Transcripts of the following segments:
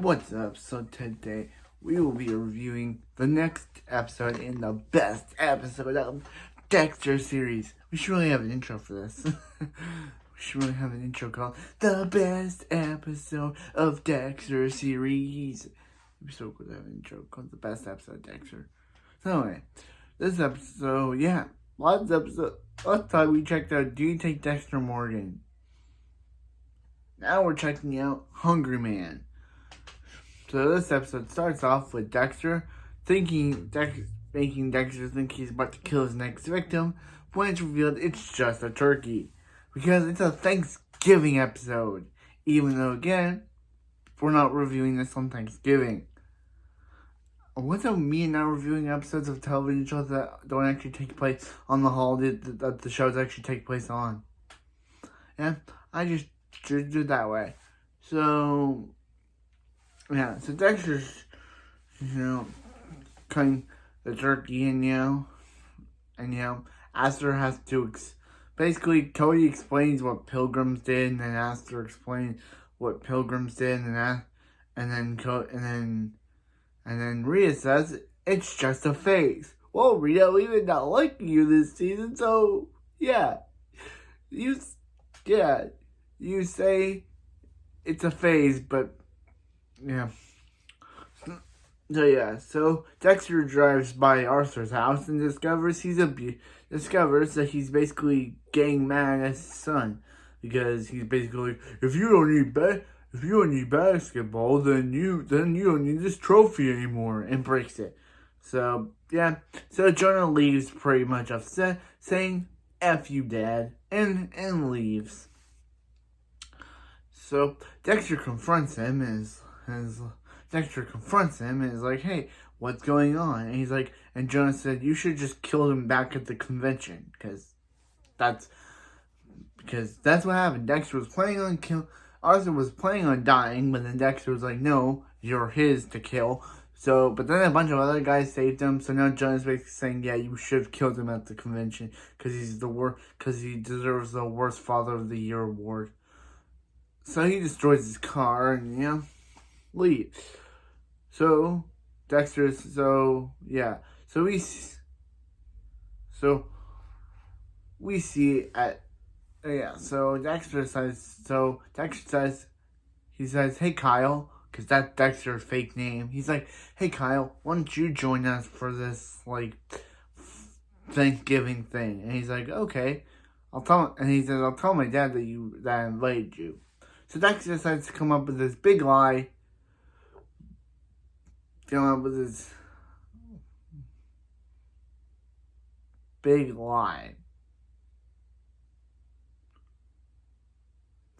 What's up? So today we will be reviewing the next episode in the best episode of Dexter series. We should really have an intro for this. We should really have an intro called the best episode of Dexter series. It'd be so cool to have an intro called the best episode of Dexter. So anyway, this episode, last time we checked out Do You Take Dexter Morgan? Now we're checking out Hungry Man. So this episode starts off with Dexter making Dexter think he's about to kill his next victim, when it's revealed it's just a turkey. Because it's a Thanksgiving episode. Even though, again, we're not reviewing this on Thanksgiving. What's up with me not reviewing episodes of television shows that don't actually take place on the holiday that the shows actually take place on? Yeah, I just do it that way. So... yeah, so Dexter's, cutting the turkey and Aster has to, basically, Cody explains what Pilgrims did, and then Aster explains what Pilgrims did, and then Rita says, it's just a phase. Well, Rita, we've been not liking you this season, so, you say it's a phase, but, yeah. So Dexter drives by Arthur's house and discovers that he's basically getting mad at his son because he's basically like, if you don't need basketball, then you don't need this trophy anymore, and breaks it. So so Jonah leaves pretty much upset, saying "F you, Dad," and leaves. So Dexter confronts him and is like, hey, what's going on? And he's like, and Jonah said, you should just kill him back at the convention, because that's what happened. Arthur was planning on dying, but then Dexter was like, no, you're his to kill. So, but then a bunch of other guys saved him, so now Jonah's basically saying, yeah, you should have killed him at the convention, because he deserves the worst Father of the Year award. So he destroys his car, and leaves. So Dexter, so we see at so Dexter says, he says, hey Kyle, because that's Dexter's fake name. He's like, hey Kyle, why don't you join us for this Thanksgiving thing? And he's like, okay, I'll tell my dad that I invited you. So Dexter decides to come up with this big lie.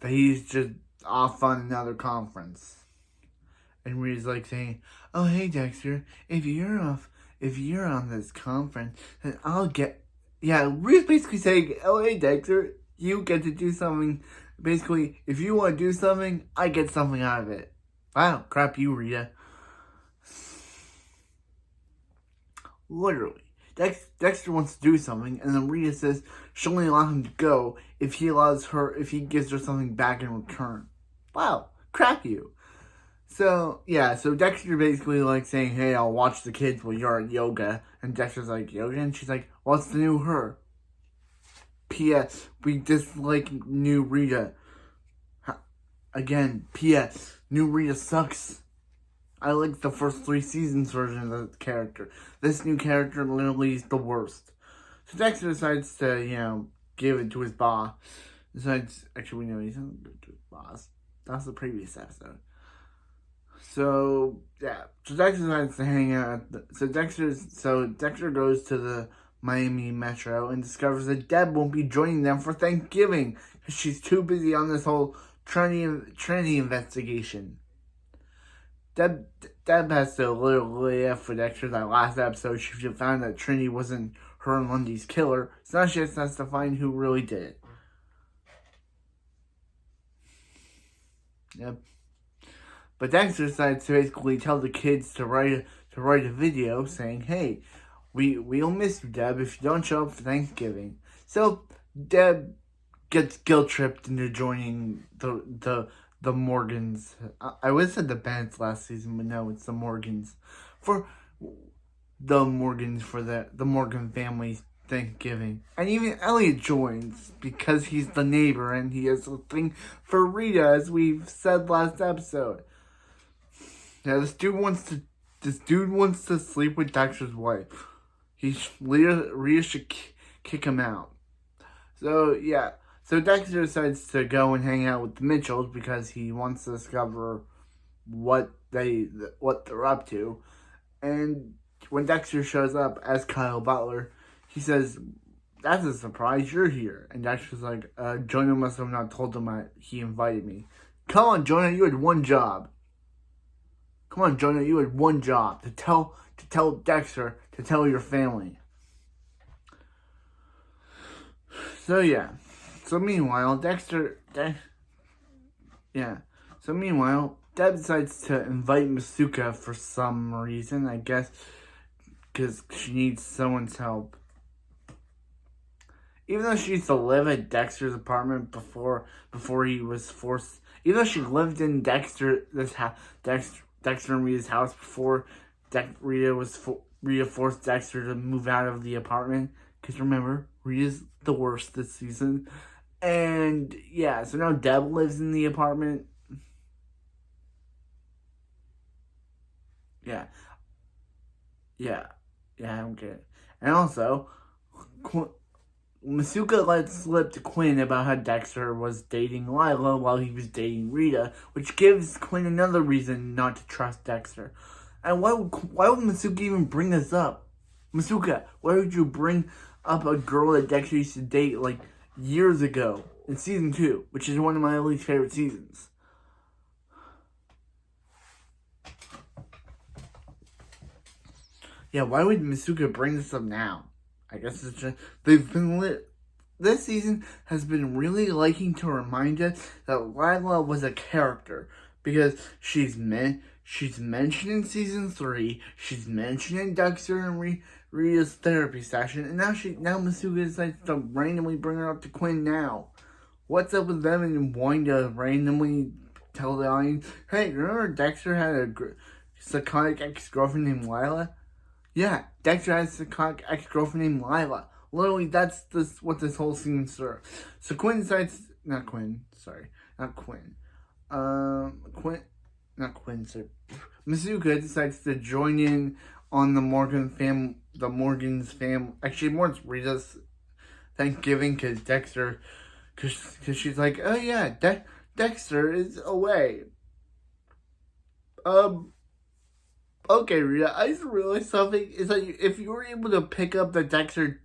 That he's just off on another conference. And Rita's like saying, oh hey Dexter, if you're on this conference, then I'll get... yeah, Rita's basically saying, oh hey Dexter, you get to do something. Basically, if you want to do something, I get something out of it. Wow, crap you, Rita. Literally. Dexter wants to do something, and then Rita says she'll only allow him to go if he gives her something back in return. Wow, crap you. So Dexter basically saying, hey, I'll watch the kids while you're at yoga. And Dexter's like, yoga? And she's like, what's the new her? P.S. We dislike new Rita. Again, P.S. New Rita sucks. I like the first 3 seasons version of the character. This new character literally is the worst. So Dexter decides to, give it to his boss. Actually, we know he's not good to his boss. That's the previous episode. So Dexter decides to hang out. So Dexter goes to the Miami Metro and discovers that Deb won't be joining them for Thanksgiving because she's too busy on this whole Trinity investigation. Deb has to literally F for Dexter. That last episode, she found that Trinity wasn't her and Lundy's killer, so now she just has to find who really did it. Yep. But Dexter decides to basically tell the kids to write a video saying, hey, we'll miss you, Deb, if you don't show up for Thanksgiving. So Deb gets guilt tripped into joining the the Morgans. I would have said the Bennetts last season, but no, it's the Morgans. For the Morgans, for the Morgan family's Thanksgiving. And even Elliot joins because he's the neighbor and he has a thing for Rita, as we've said last episode. Yeah, this dude wants to sleep with Dexter's wife. Rita should kick him out. So yeah. So Dexter decides to go and hang out with the Mitchells because he wants to discover what they're up to. And when Dexter shows up as Kyle Butler, he says, "That's a surprise, you're here." And Dexter's like, Jonah must have not told him he invited me. Come on, Jonah, you had one job. Come on, Jonah, you had one job. To tell Dexter to tell your family. So yeah. So meanwhile, Deb decides to invite Masuka for some reason, I guess, because she needs someone's help. Even though she used to live at Dexter's apartment before he was forced, even though she lived in Dexter and Rita's house before Rita forced Dexter to move out of the apartment, because remember, Rita's the worst this season. And yeah, so now Deb lives in the apartment. Yeah, I don't get it. And also, Masuka let slip to Quinn about how Dexter was dating Lila while he was dating Rita, which gives Quinn another reason not to trust Dexter. And why would Masuka even bring this up? Masuka, why would you bring up a girl that Dexter used to date like years ago in season 2, which is one of my least favorite seasons? Yeah, why would Masuka bring this up now? I guess it's just, this season has been really liking to remind us that Lila was a character, because she's mentioned in season 3, she's mentioned in Dexter and Rita's therapy session, and now Masuka decides to randomly bring her up to Quinn now. What's up with them and wanting to randomly tell the audience, hey, remember Dexter had a psychotic ex-girlfriend named Lila? Yeah, Dexter has a psychotic ex-girlfriend named Lila. Literally, that's what this whole scene serves. So Quinn decides, Masuka decides to join in on the Morgan's family. Actually, more it's Rita's Thanksgiving, because she's like, oh yeah, Dexter is away. Okay, Rita, I just realized something. Is that if you were able to pick up the Dexter,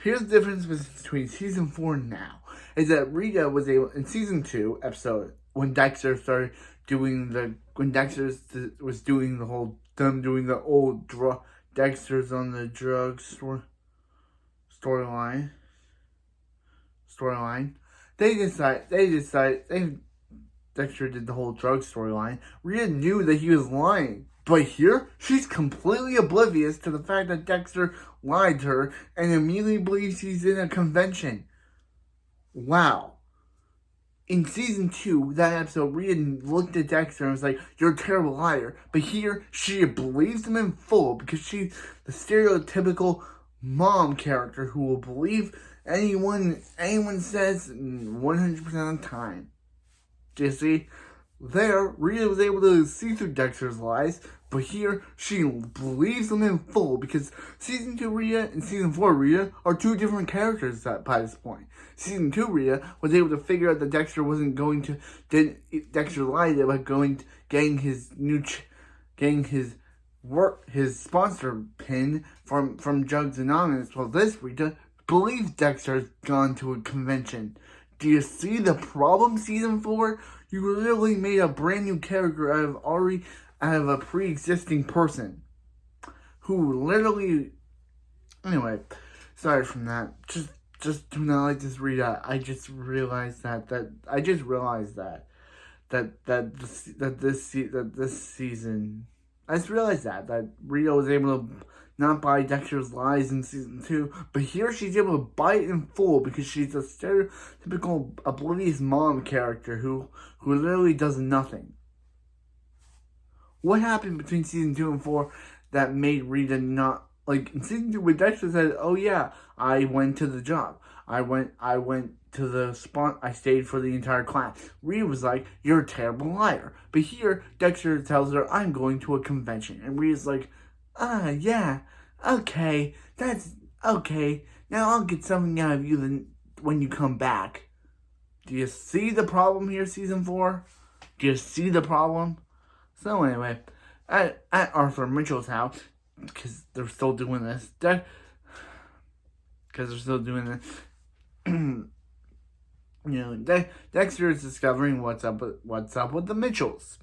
here's the difference between season 4 and now. Is that Rita was able, in season 2 episode, when Dexter was doing the old Dexter's on the drugs storyline. Dexter did the whole drug storyline. Rita knew that he was lying. But here, she's completely oblivious to the fact that Dexter lied to her and immediately believes he's in a convention. Wow. In season 2, that episode, Rita looked at Dexter and was like, you're a terrible liar. But here, she believes him in full because she's the stereotypical mom character who will believe anyone says 100% of the time. Do you see? There, Rita was able to see through Dexter's lies, but here, she believes them in full because season 2 Rita and season 4 Rita are two different characters by this point. Season 2 Rita was able to figure out that Dexter lied about getting his sponsor pin from Drugs Anonymous. Well, this Rita believes Dexter's gone to a convention. Do you see the problem, season 4? You literally made a brand new character out of a pre-existing person. Who literally... Anyway, sorry from that. Just do not like this Rita. I just realized that this season... I just realized that Rita was able to not buy Dexter's lies in season 2, but here she's able to buy it in full because she's a stereotypical oblivious mom character who literally does nothing. What happened between season 2 and 4 that made Rita not, like, in season 2 when Dexter said, oh yeah, I went to the job. I went to the spot. I stayed for the entire class. Rita was like, you're a terrible liar. But here, Dexter tells her, I'm going to a convention. And Rita's like, yeah, okay, that's okay. Now I'll get something out of you when you come back. Do you see the problem here, season 4? Do you see the problem? So anyway, at Arthur Mitchell's house, because they're still doing this, Dexter is discovering what's up with the Mitchells.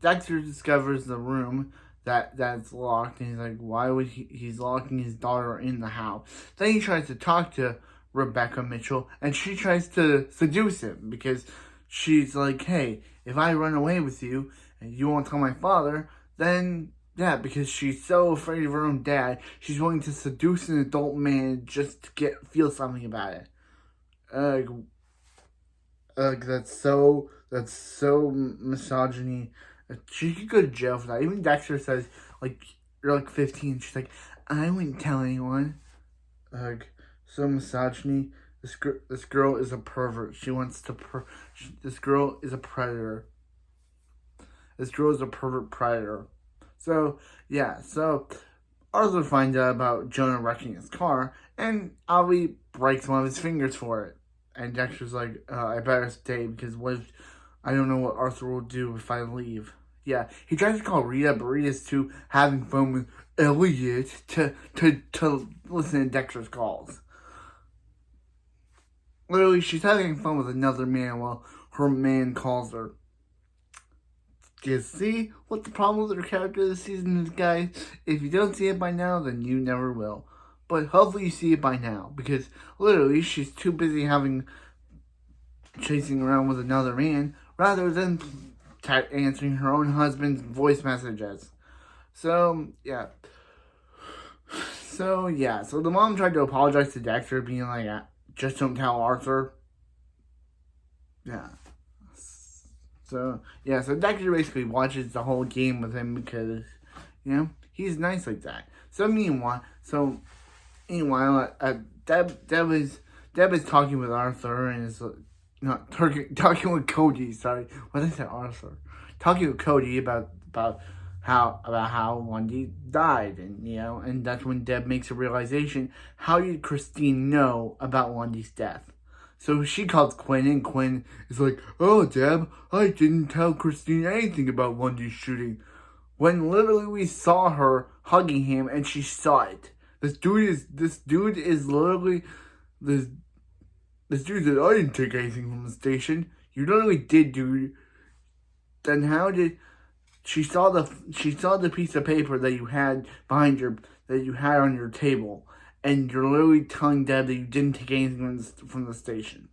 Dexter discovers the room that's locked, and he's like, why would he's locking his daughter in the house? Then he tries to talk to Rebecca Mitchell, and she tries to seduce him because she's like, hey, if I run away with you and you won't tell my father, then yeah, because she's so afraid of her own dad, she's willing to seduce an adult man just to feel something about it. That's so misogyny. She could go to jail for that. Even Dexter says, like, you're like 15. She's like, I wouldn't tell anyone. So misogyny. This girl is a pervert. She wants to. This girl is a predator. This girl is a pervert predator. So yeah. So Arthur finds out about Jonah wrecking his car, and Ollie breaks one of his fingers for it. And Dexter's like, I better stay because I don't know what Arthur will do if I leave. Yeah, he tries to call Rita, but Rita's too having fun with Elliot to listen to Dexter's calls. Literally, she's having fun with another man while her man calls her. Do you see what the problem with her character this season is, guys? If you don't see it by now, then you never will. But hopefully you see it by now, because literally she's too busy chasing around with another man rather than answering her own husband's voice messages. So yeah. So the mom tried to apologize to Dexter, being like, just don't tell Arthur. Yeah. So Dexter basically watches the whole game with him because, he's nice like that. So meanwhile, Deb is talking with Arthur and is not talking with Cody. Sorry, what did I say, Arthur? Talking with Cody about how Wendy died, and that's when Deb makes a realization. How did Christine know about Wendy's death? So she calls Quinn, and Quinn is like, oh, Deb, I didn't tell Christine anything about Wendy's shooting. When literally we saw her hugging him, and she saw it. This dude is literally, this dude said, I didn't take anything from the station. You literally did, dude. Then how did, she saw the piece of paper that you had that you had on your table. And you're literally telling Deb that you didn't take anything from the station.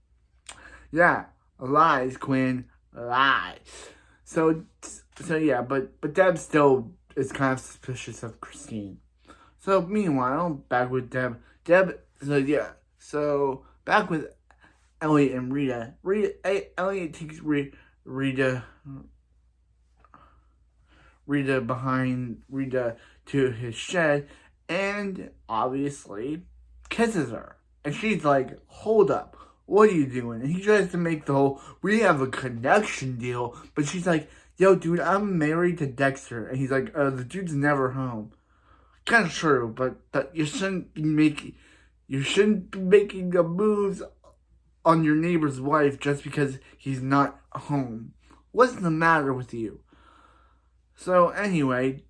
Yeah, lies, Quinn, lies. So yeah, but Deb still is kind of suspicious of Christine. So meanwhile, back with Deb. So back with Elliot and Rita. Elliot takes Rita to his shed, and obviously kisses her. And she's like, hold up, what are you doing? And he tries to make the whole, we have a connection deal. But she's like, yo, dude, I'm married to Dexter. And he's like, the dude's never home. Kind of true, but you shouldn't be making the moves on your neighbor's wife just because he's not home. What's the matter with you? So anyway,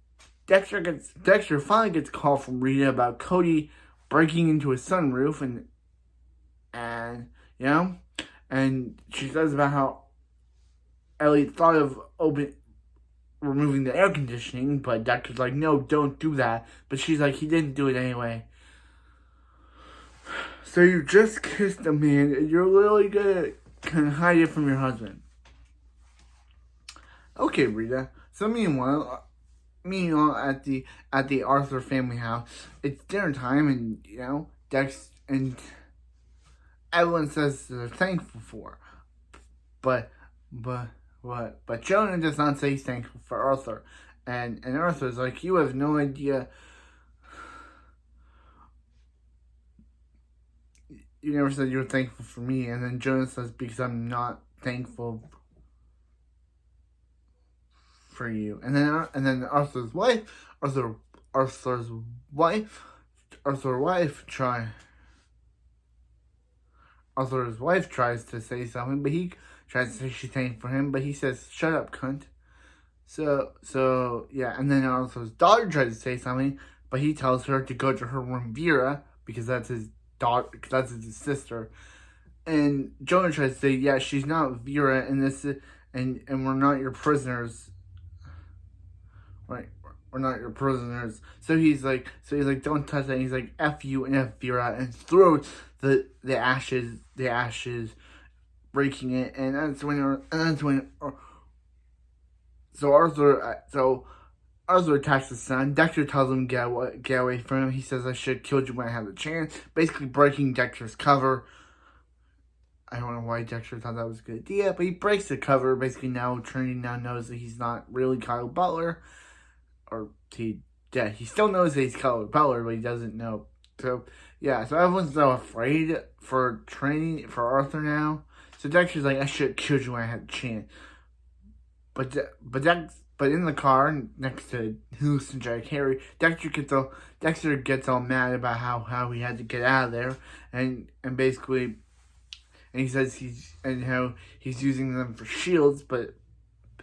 Dexter finally gets a call from Rita about Cody breaking into his sunroof, and she says about how Elliot thought of removing the air conditioning, but Dexter's like, no, don't do that. But she's like, he didn't do it anyway. So you just kissed a man, and you're literally gonna hide it from your husband. Okay, Rita. So meanwhile, at the Arthur family house, it's dinner time, and Dex and everyone says they're thankful for, but but but Jonah does not say he's thankful for Arthur, and Arthur's like, you have no idea. You never said you were thankful for me, and then Jonah says, because I'm not thankful for you. And then Arthur's wife Arthur's wife tries to say something, but he tries to say she's thankful for him, but he says, "Shut up, cunt." So yeah, and then Arthur's daughter tries to say something, but he tells her to go to her room, Vera, because that's his daughter, because that's his sister. And Jonah tries to say, "Yeah, she's not Vera, and and we're not your prisoners, right? We're not your prisoners." So he's like, "Don't touch that." And he's like, "F you and F Vera," and throws the ashes, breaking it. And Arthur attacks his son. Dexter tells him get away from him. He says, "I should have killed you when I had the chance," basically breaking Dexter's cover. I don't know why Dexter thought that was a good idea, but he breaks the cover. Basically, now Trinity now knows that he's not really Kyle Butler, or he still knows that he's Kyle Butler, but he doesn't know. So yeah, so everyone's so afraid for Arthur now. So Dexter's like, "I should have killed you when I had the chance." But in the car next to Houston, Jack, Harry, Dexter gets all mad about how he had to get out of there, and basically, and he says how he's using them for shields, but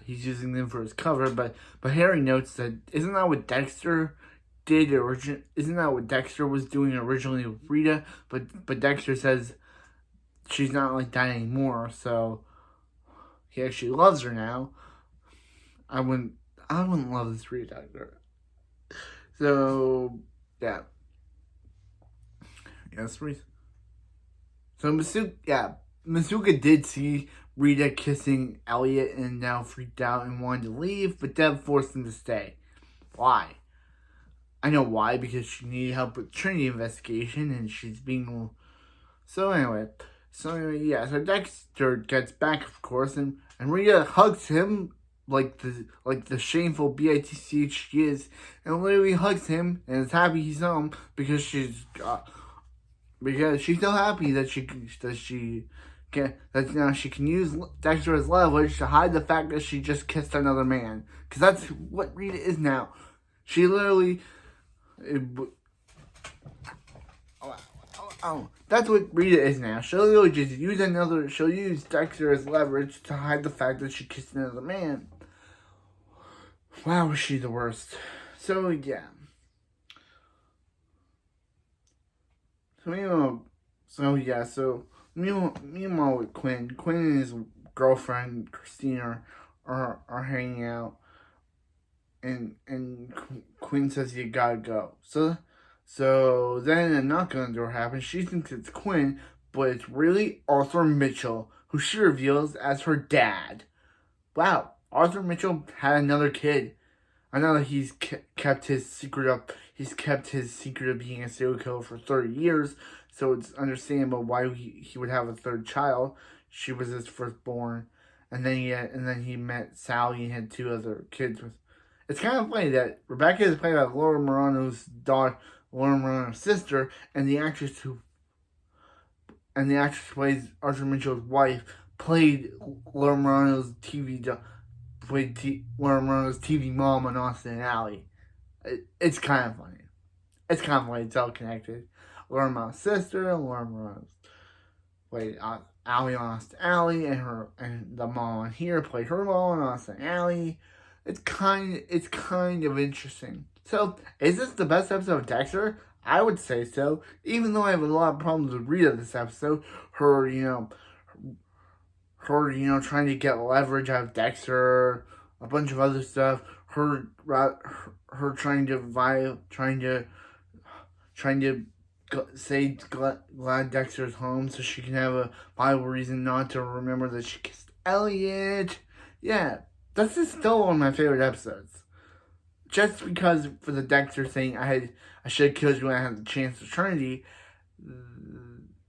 he's using them for his cover. But Harry notes that isn't that what Dexter did Isn't that what Dexter was doing originally with Rita? But Dexter says she's not like that anymore, so he actually loves her now. I wouldn't love this Rita Dexter. So yeah. Yes, Rita. So Masuka did see Rita kissing Elliot and now freaked out and wanted to leave, but Deb forced him to stay. Why? I know why, because she needed help with Trinity investigation and she's being... So anyway, yeah, so Dexter gets back, of course, and Rita hugs him like the shameful bitch she is, and literally hugs him and is happy he's home because she's so happy that now she can use Dexter as leverage to hide the fact that she just kissed another man, because that's what Rita is now. She literally. That's what Rita is now. She'll use Dexter as leverage to hide the fact that she kissed another man. Wow, is she the worst. So, yeah. Meanwhile with Quinn and his girlfriend, Christina, are hanging out. And Quinn says, "You gotta go." So then a knock on the door happens. She thinks it's Quinn, but it's really Arthur Mitchell, who she reveals as her dad. Wow, Arthur Mitchell had another kid. I know that he's kept his secret up. He's kept his secret of being a serial killer for 30 years, so it's understandable why he would have a third child. She was his firstborn, and then he met Sally and had 2 other kids with. It's kind of funny that Rebecca is played by Laura Morano's daughter, Laura Morano's sister, and the actress who plays Arthur Mitchell's wife played Laura Morano's Laura Morano's TV mom on Austin and Ally. It's kind of funny. It's kind of funny. It's all connected. Laura Morano's sister, Laura Morano's played Ally on Austin and Ally, and the mom on here played her mom on Austin and Ally. It's kind of interesting. So, is this the best episode of Dexter? I would say so. Even though I have a lot of problems with Rita this episode, her trying to get leverage out of Dexter, a bunch of other stuff. Her trying to say glad Dexter's home so she can have a viable reason not to remember that she kissed Elliot. Yeah. this is still one of my favorite episodes. Just because for the Dexter thing, I should have killed you when I had the chance to Trinity.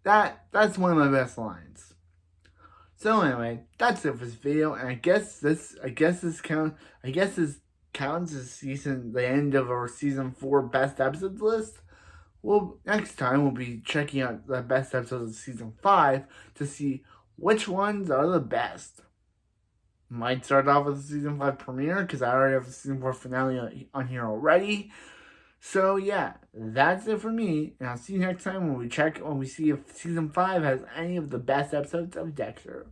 That's one of my best lines. So anyway, that's it for this video, and I guess this counts as the end of our season 4 best episodes list. Well, next time we'll be checking out the best episodes of season 5 to see which ones are the best. Might start off with the season 5 premiere because I already have the season 4 finale on here already. So yeah, that's it for me, and I'll see you next time when we see if season 5 has any of the best episodes of Dexter.